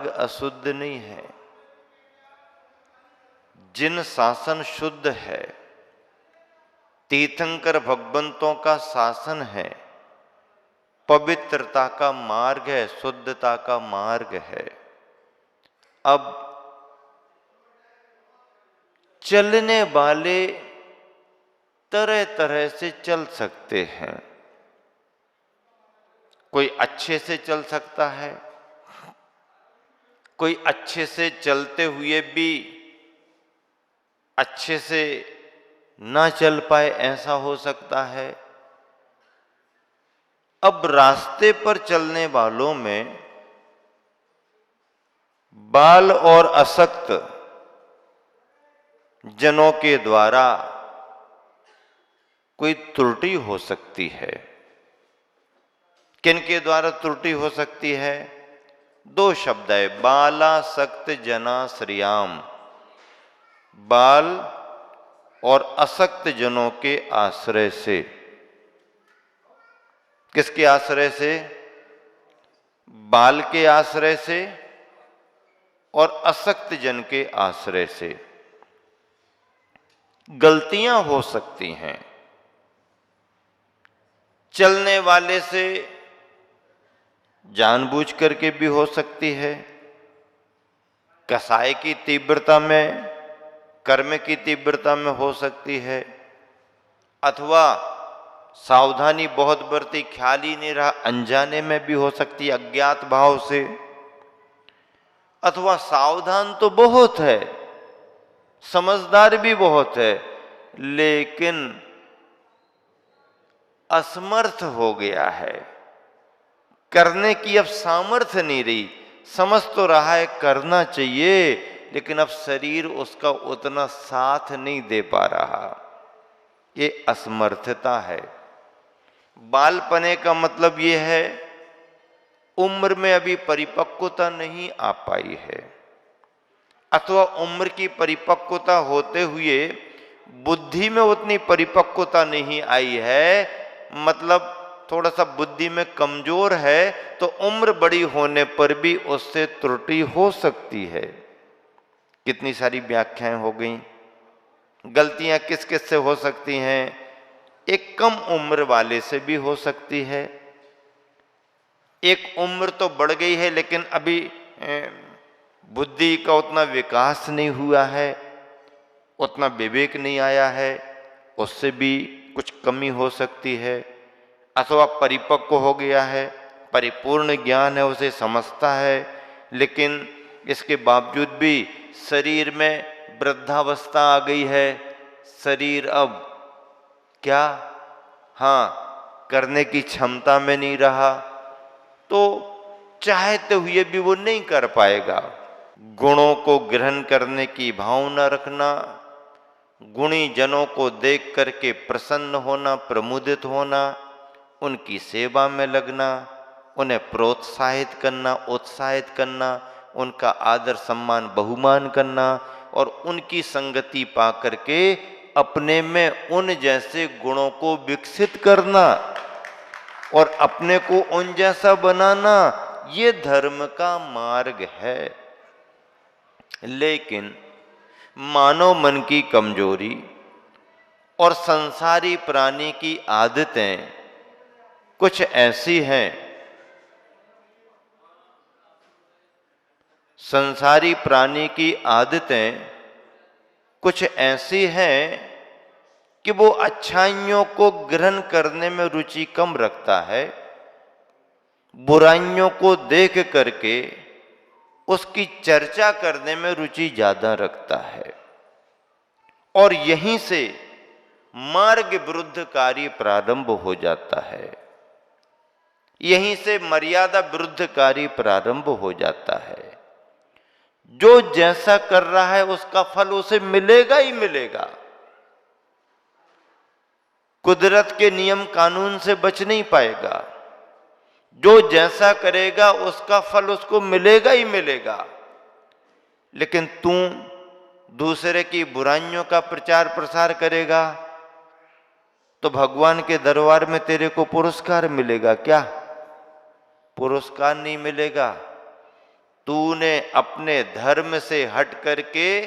मार्ग अशुद्ध नहीं है। जिन शासन शुद्ध है, तीर्थंकर भगवंतों का शासन है, पवित्रता का मार्ग है, शुद्धता का मार्ग है। अब चलने वाले तरह तरह से चल सकते हैं। कोई अच्छे से चल सकता है, कोई अच्छे से चलते हुए भी अच्छे से ना चल पाए, ऐसा हो सकता है। अब रास्ते पर चलने वालों में बाल और अशक्त जनों के द्वारा कोई त्रुटि हो सकती है। किनके द्वारा त्रुटि हो सकती है? दो शब्द है, बालासक्त जनाश्रियाम। बाल और अशक्त जनों के आश्रय से। किसके आश्रय से? बाल के आश्रय से और अशक्त जन के आश्रय से गलतियां हो सकती हैं। चलने वाले से जानबूझ करके भी हो सकती है। कसाय की तीव्रता में, कर्म की तीव्रता में हो सकती है, अथवा सावधानी बहुत बरती, ख्याल ही नहीं रहा, अनजाने में भी हो सकती है, अज्ञात भाव से। अथवा सावधान तो बहुत है, समझदार भी बहुत है, लेकिन असमर्थ हो गया है। करने की अब सामर्थ्य नहीं रही। समझ तो रहा है करना चाहिए, लेकिन अब शरीर उसका उतना साथ नहीं दे पा रहा। ये असमर्थता है। बालपने का मतलब ये है, उम्र में अभी परिपक्वता नहीं आ पाई है, अथवा उम्र की परिपक्वता होते हुए बुद्धि में उतनी परिपक्वता नहीं आई है, मतलब थोड़ा सा बुद्धि में कमजोर है, तो उम्र बड़ी होने पर भी उससे त्रुटि हो सकती है। कितनी सारी व्याख्याएं हो गई। गलतियां किस किस से हो सकती हैं? एक कम उम्र वाले से भी हो सकती है। एक उम्र तो बढ़ गई है, लेकिन अभी बुद्धि का उतना विकास नहीं हुआ है, उतना विवेक नहीं आया है, उससे भी कुछ कमी हो सकती है। अथवा परिपक्व हो गया है, परिपूर्ण ज्ञान है, उसे समझता है, लेकिन इसके बावजूद भी शरीर में वृद्धावस्था आ गई है। शरीर अब क्या, हाँ, करने की क्षमता में नहीं रहा, तो चाहते हुए भी वो नहीं कर पाएगा। गुणों को ग्रहण करने की भावना रखना, गुणी जनों को देख करके प्रसन्न होना, प्रमुदित होना, उनकी सेवा में लगना, उन्हें प्रोत्साहित करना, उत्साहित करना, उनका आदर सम्मान बहुमान करना, और उनकी संगति पा करके अपने में उन जैसे गुणों को विकसित करना और अपने को उन जैसा बनाना, ये धर्म का मार्ग है। लेकिन मानव मन की कमजोरी और संसारी प्राणी की आदतें कुछ ऐसी हैं, संसारी प्राणी की आदतें कुछ ऐसी हैं कि वो अच्छाइयों को ग्रहण करने में रुचि कम रखता है, बुराइयों को देख करके उसकी चर्चा करने में रुचि ज्यादा रखता है, और यहीं से मार्ग विरुद्ध कार्य प्रारंभ हो जाता है, यहीं से मर्यादा विरुद्ध कार्य प्रारंभ हो जाता है। जो जैसा कर रहा है उसका फल उसे मिलेगा ही मिलेगा। कुदरत के नियम कानून से बच नहीं पाएगा। जो जैसा करेगा उसका फल उसको मिलेगा ही मिलेगा। लेकिन तू दूसरे की बुराइयों का प्रचार प्रसार करेगा तो भगवान के दरबार में तेरे को पुरस्कार मिलेगा क्या? पुरस्कार नहीं मिलेगा। तूने अपने धर्म से हट करके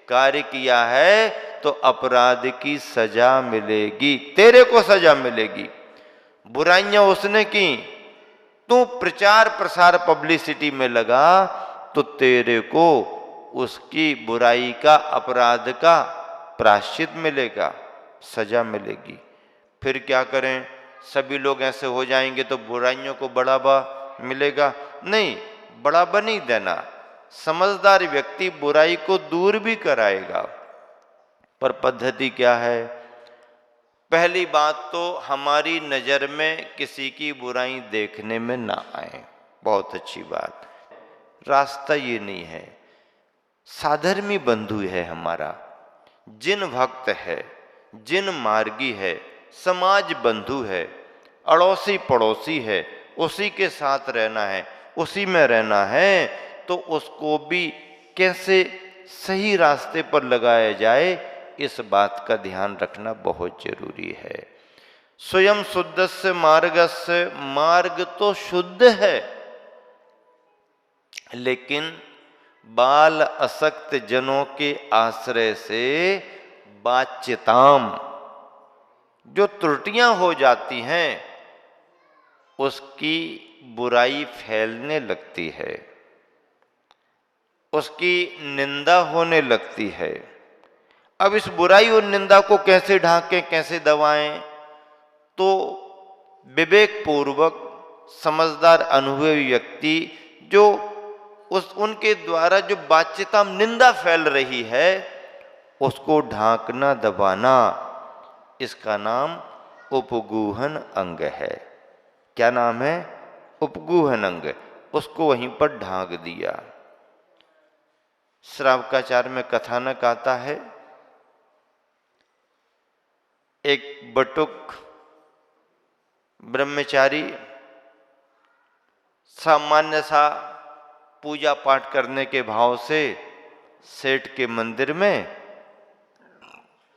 कार्य किया है तो अपराध की सजा मिलेगी, तेरे को सजा मिलेगी। बुराइयां उसने की, तू प्रचार प्रसार पब्लिसिटी में लगा तो तेरे को उसकी बुराई का, अपराध का प्रायश्चित मिलेगा, सजा मिलेगी। फिर क्या करें, सभी लोग ऐसे हो जाएंगे तो बुराइयों को बढ़ावा मिलेगा? नहीं, बढ़ावा नहीं देना। समझदार व्यक्ति बुराई को दूर भी कराएगा। पर पद्धति क्या है? पहली बात तो हमारी नजर में किसी की बुराई देखने में ना आए, बहुत अच्छी बात। रास्ता ये नहीं है। साधर्मी बंधु है हमारा, जिन भक्त है, जिन मार्गी है, समाज बंधु है, अड़ोसी पड़ोसी है, उसी के साथ रहना है, उसी में रहना है, तो उसको भी कैसे सही रास्ते पर लगाया जाए, इस बात का ध्यान रखना बहुत जरूरी है। स्वयं शुद्धस्य मार्गस्य, मार्ग तो शुद्ध है, लेकिन बाल असक्त जनों के आश्रय से बाच्यताम, जो त्रुटियां हो जाती हैं उसकी बुराई फैलने लगती है, उसकी निंदा होने लगती है। अब इस बुराई और निंदा को कैसे ढांकें, कैसे दबाएं? तो विवेक पूर्वक समझदार अनुभवी व्यक्ति जो उनके द्वारा जो बाच्यता निंदा फैल रही है उसको ढांकना, दबाना, इसका नाम उपगूहन अंग है। क्या नाम है? उपगूहन अंग। उसको वहीं पर ढांक दिया। श्रावकाचार में कथानक आता है, एक बटुक ब्रह्मचारी सामान्य सा पूजा पाठ करने के भाव से सेठ के मंदिर में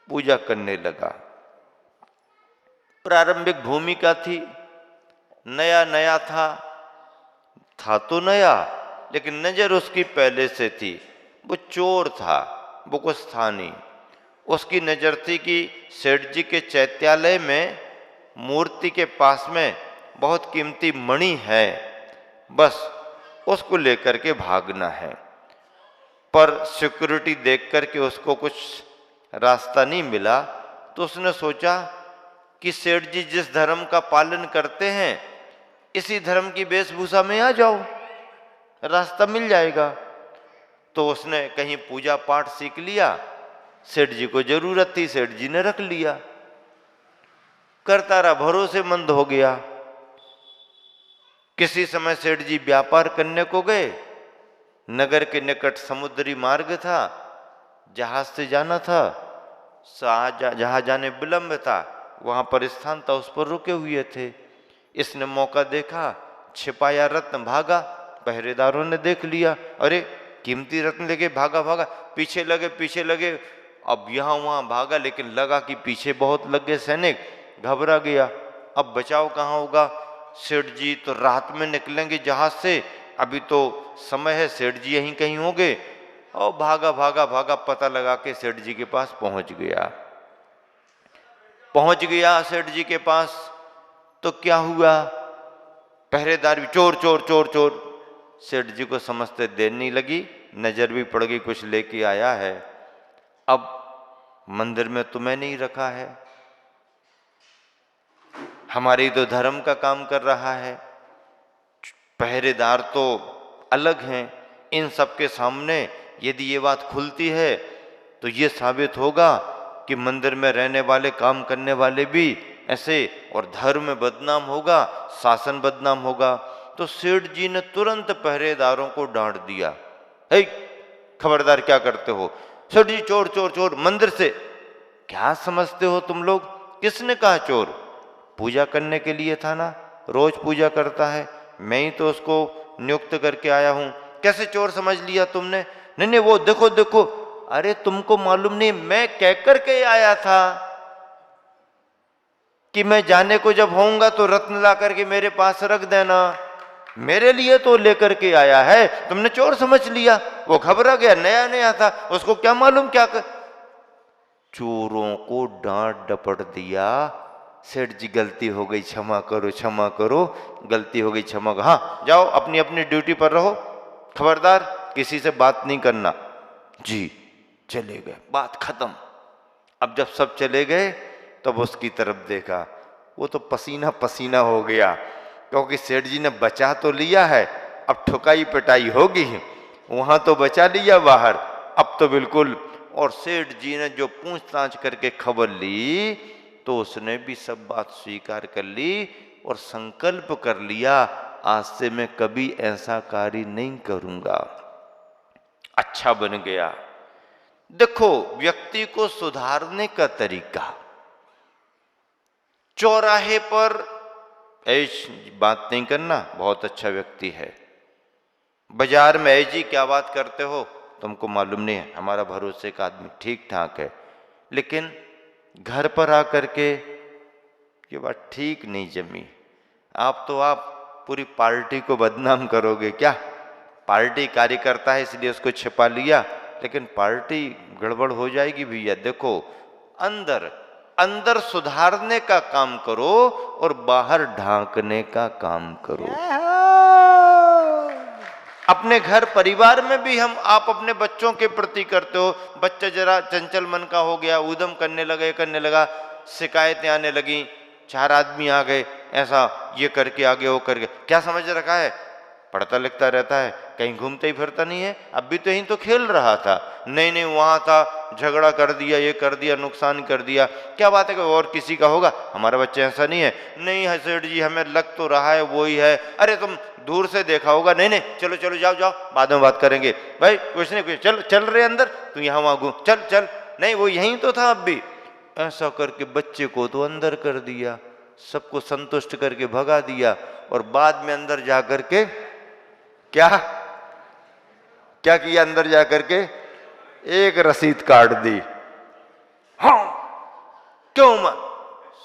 पूजा करने लगा। प्रारंभिक भूमिका थी, नया नया था तो नया, लेकिन नजर उसकी पहले से थी। वो चोर था, वो कुछ था नहीं। उसकी नजर थी कि सेठ जी के चैत्यालय में मूर्ति के पास में बहुत कीमती मणि है, बस उसको लेकर के भागना है। पर सिक्योरिटी देख करके उसको कुछ रास्ता नहीं मिला, तो उसने सोचा कि सेठ जी जिस धर्म का पालन करते हैं इसी धर्म की वेशभूषा में आ जाओ, रास्ता मिल जाएगा। तो उसने कहीं पूजा पाठ सीख लिया, सेठ जी को जरूरत थी, सेठ जी ने रख लिया, करता रहा, भरोसेमंद हो गया। किसी समय सेठ जी व्यापार करने को गए, नगर के निकट समुद्री मार्ग था, जहाज से जाना था, जहां जाने विलंब था, वहां पर स्थान था, उस पर रुके हुए थे। इसने मौका देखा, छिपाया रत्न, भागा, पहरेदारों ने देख लिया, अरे कीमती रत्न लेके भागा, पीछे लगे। अब यहां वहां भागा, लेकिन लगा कि पीछे बहुत लग गए सैनिक, घबरा गया। अब बचाव कहाँ होगा? सेठ जी तो रात में निकलेंगे जहाज से, अभी तो समय है, सेठ जी यहीं कहीं होंगे। और भागा, पता लगा के सेठ जी के पास पहुंच गया सेठ जी के पास। तो क्या हुआ? पहरेदार भी चोर। सेठ जी को समझते देर नहीं लगी, नजर भी पड़ गई, कुछ लेके आया है। अब मंदिर में तुम्हें नहीं रखा है, हमारे तो धर्म का काम कर रहा है, पहरेदार तो अलग हैं। इन सब के सामने यदि ये बात खुलती है तो ये साबित होगा कि मंदिर में रहने वाले, काम करने वाले भी ऐसे, और धर्म बदनाम होगा, शासन बदनाम होगा। तो सेठ जी ने तुरंत पहरेदारों को डांट दिया, हे खबरदार, क्या करते हो? सेठ जी चोर, मंदिर से क्या समझते हो तुम लोग? किसने कहा चोर? पूजा करने के लिए था ना, रोज पूजा करता है, मैं ही तो उसको नियुक्त करके आया हूं, कैसे चोर समझ लिया तुमने? नहीं, वो देखो, अरे तुमको मालूम नहीं, मैं कह करके आया था कि मैं जाने को जब होऊंगा तो रत्न ला करके मेरे पास रख देना। मेरे लिए तो लेकर के आया है, तुमने चोर समझ लिया। वो घबरा गया, नया नया था, उसको क्या मालूम क्या कर। चोरों को डांट डपट दिया। सेठ जी गलती हो गई, क्षमा करो क्षमा करो, गलती हो गई क्षमा करो, हाँ जाओ अपनी अपनी ड्यूटी पर रहो, खबरदार किसी से बात नहीं करना। जी चले गए, बात खत्म। अब जब सब चले गए तब उसकी तरफ देखा, वो तो पसीना पसीना हो गया, क्योंकि सेठ जी ने बचा तो लिया है, अब ठुकाई पिटाई होगी। वहां तो बचा लिया बाहर, अब तो बिल्कुल। और सेठ जी ने जो पूछताछ करके खबर ली तो उसने भी सब बात स्वीकार कर ली और संकल्प कर लिया, आज से मैं कभी ऐसा कार्य नहीं करूंगा। अच्छा बन गया। देखो व्यक्ति को सुधारने का तरीका, चौराहे पर ऐसी बात नहीं करना, बहुत अच्छा व्यक्ति है। बाजार में ऐसी क्या बात करते हो, तुमको मालूम नहीं है, हमारा भरोसे का आदमी ठीक ठाक है। लेकिन घर पर आकर के ये बात ठीक नहीं जमी, आप पूरी पार्टी को बदनाम करोगे क्या। पार्टी कार्यकर्ता है इसलिए उसको छिपा लिया, लेकिन पार्टी गड़बड़ हो जाएगी भैया। देखो अंदर अंदर सुधारने का काम करो और बाहर ढांकने का काम करो। अपने घर परिवार में भी आप अपने बच्चों के प्रति करते हो, बच्चा जरा चंचल मन का हो गया, उदम करने लगा, शिकायतें आने लगी, 4 आदमी आ गए, ऐसा ये करके आगे वो करके, क्या समझ रखा है, पढ़ता लिखता रहता है, कहीं घूमते ही फिरता नहीं है। अब भी तो यहीं तो खेल रहा था, नहीं वहां था, झगड़ा कर दिया, ये कर दिया, नुकसान कर दिया। क्या बात है कि और किसी का होगा, हमारा बच्चा ऐसा नहीं है। नहीं है सेठ जी, हमें लग तो रहा है वही है। अरे तुम दूर से देखा होगा। नहीं चलो चलो जाओ जाओ, बाद में बात करेंगे। भाई कुछ नहीं, कुछ चल रहे अंदर, तू यहाँ वहां घूम, चल नहीं वो यहीं तो था अब भी। ऐसा करके बच्चे को तो अंदर कर दिया, सबको संतुष्ट करके भगा दिया, और बाद में अंदर जाकर के क्या किया, अंदर जाकर के एक रसीद काट दी। हाँ क्यों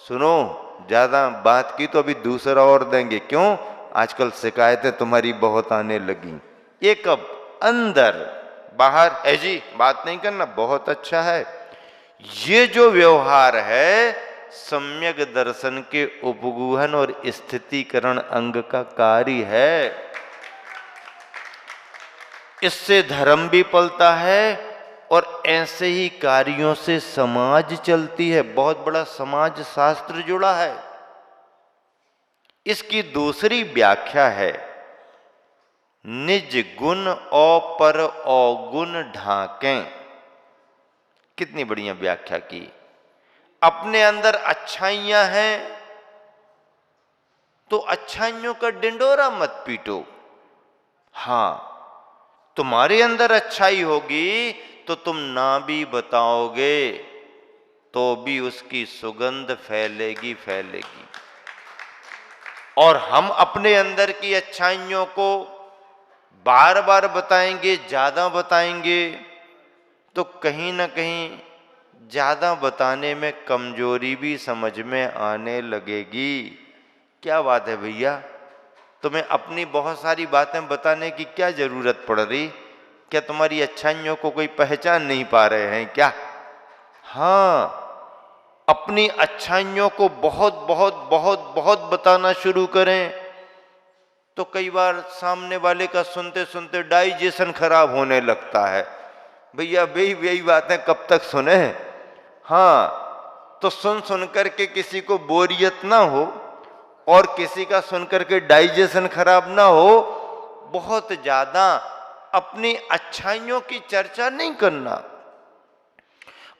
सुनो, ज्यादा बात की तो अभी दूसरा और देंगे। क्यों, आजकल शिकायतें तुम्हारी बहुत आने लगी। ये कब, अंदर बाहर ऐसी बात नहीं करना, बहुत अच्छा है। ये जो व्यवहार है सम्यक दर्शन के उपगुहन और स्थितीकरण अंग का कार्य है। इससे धर्म भी पलता है और ऐसे ही कार्यों से समाज चलती है। बहुत बड़ा समाज शास्त्र जुड़ा है। इसकी दूसरी व्याख्या है, निज गुण पर अवगुण ढांकें। कितनी बढ़िया व्याख्या की। अपने अंदर अच्छाइयां हैं तो अच्छाइयों का डिंडोरा मत पीटो। हां, तुम्हारे अंदर अच्छाई होगी तो तुम ना भी बताओगे तो भी उसकी सुगंध फैलेगी। और हम अपने अंदर की अच्छाइयों को बार बार बताएंगे, ज्यादा बताएंगे, तो कहीं ना कहीं ज्यादा बताने में कमजोरी भी समझ में आने लगेगी। क्या बात है भैया, तुम्हें अपनी बहुत सारी बातें बताने की क्या जरूरत पड़ रही? क्या तुम्हारी अच्छाइयों को कोई पहचान नहीं पा रहे हैं क्या? हाँ, अपनी अच्छाइयों को बहुत बहुत बहुत बहुत बताना शुरू करें तो कई बार सामने वाले का सुनते सुनते डाइजेशन खराब होने लगता है। भैया यही बातें कब तक सुने? हाँ, तो सुन करके किसी को बोरियत ना हो और किसी का सुन करके डाइजेशन खराब ना हो, बहुत ज्यादा अपनी अच्छाइयों की चर्चा नहीं करना।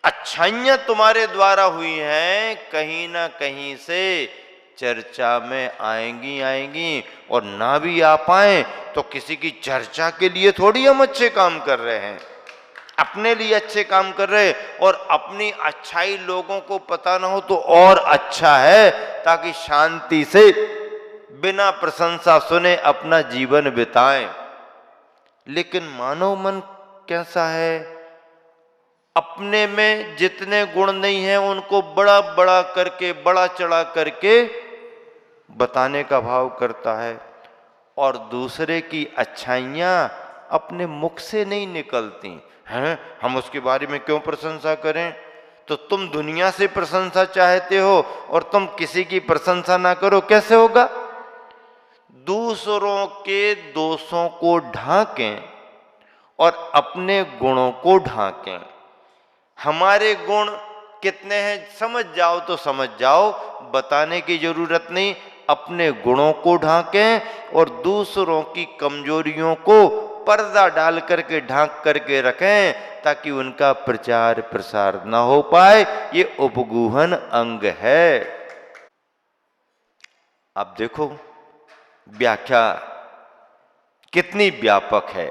अच्छाइयां तुम्हारे द्वारा हुई हैं, कहीं ना कहीं से चर्चा में आएंगी, और ना भी आ पाए तो किसी की चर्चा के लिए थोड़ी हम अच्छे काम कर रहे हैं, अपने लिए अच्छे काम कर रहे। और अपनी अच्छाई लोगों को पता ना हो तो और अच्छा है, ताकि शांति से बिना प्रशंसा सुने अपना जीवन बिताएं। लेकिन मानव मन कैसा है, अपने में जितने गुण नहीं है उनको बड़ा बड़ा करके, बड़ा चढ़ा करके बताने का भाव करता है। और दूसरे की अच्छाइयाँ अपने मुख से नहीं निकलती हैं। हम उसके बारे में क्यों प्रशंसा करें? तो तुम दुनिया से प्रशंसा चाहते हो और तुम किसी की प्रशंसा ना करो, कैसे होगा? दूसरों के दोषों को ढांकें और अपने गुणों को ढांकें। हमारे गुण कितने हैं समझ जाओ तो समझ जाओ, बताने की जरूरत नहीं। अपने गुणों को ढांकें और दूसरों की कमजोरियों को पर्दा डाल करके ढांक करके रखें ताकि उनका प्रचार प्रसार ना हो पाए। ये उपगूहन अंग है। अब देखो व्याख्या कितनी व्यापक है।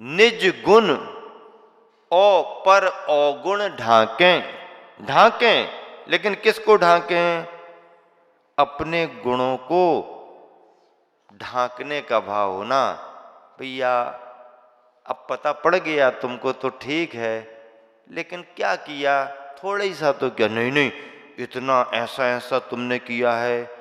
निज गुण और पर अवगुण ढांकें। ढांकें, लेकिन किसको ढांकें? अपने गुणों को ढांकने का भाव होना। भैया अब पता पड़ गया तुमको तो ठीक है, लेकिन क्या किया? थोड़ा ही सा तो क्या? नहीं नहीं, इतना ऐसा ऐसा तुमने किया है,